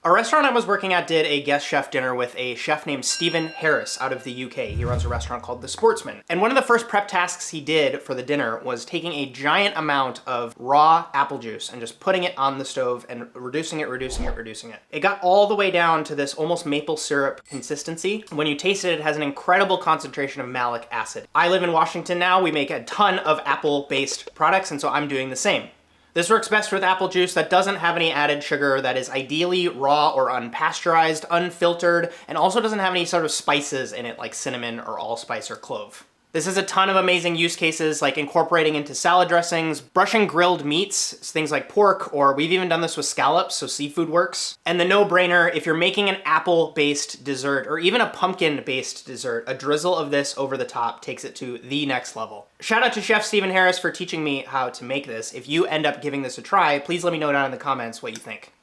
A restaurant I was working at did a guest chef dinner with a chef named Stephen Harris out of the UK. He runs a restaurant called The Sportsman. And one of the first prep tasks he did for the dinner was taking a giant amount of raw apple juice and just putting it on the stove and reducing it. It got all the way down to this almost maple syrup consistency. When you taste it, it has an incredible concentration of malic acid. I live in Washington now. We make a ton of apple-based products, and so I'm doing the same. This works best with apple juice that doesn't have any added sugar, that is ideally raw or unpasteurized, unfiltered, and also doesn't have any sort of spices in it like cinnamon or allspice or clove. This has a ton of amazing use cases like incorporating into salad dressings, brushing grilled meats, things like pork, or we've even done this with scallops, so seafood works. And the no-brainer, if you're making an apple-based dessert or even a pumpkin-based dessert, a drizzle of this over the top takes it to the next level. Shout out to Chef Stephen Harris for teaching me how to make this. If you end up giving this a try, please let me know down in the comments what you think.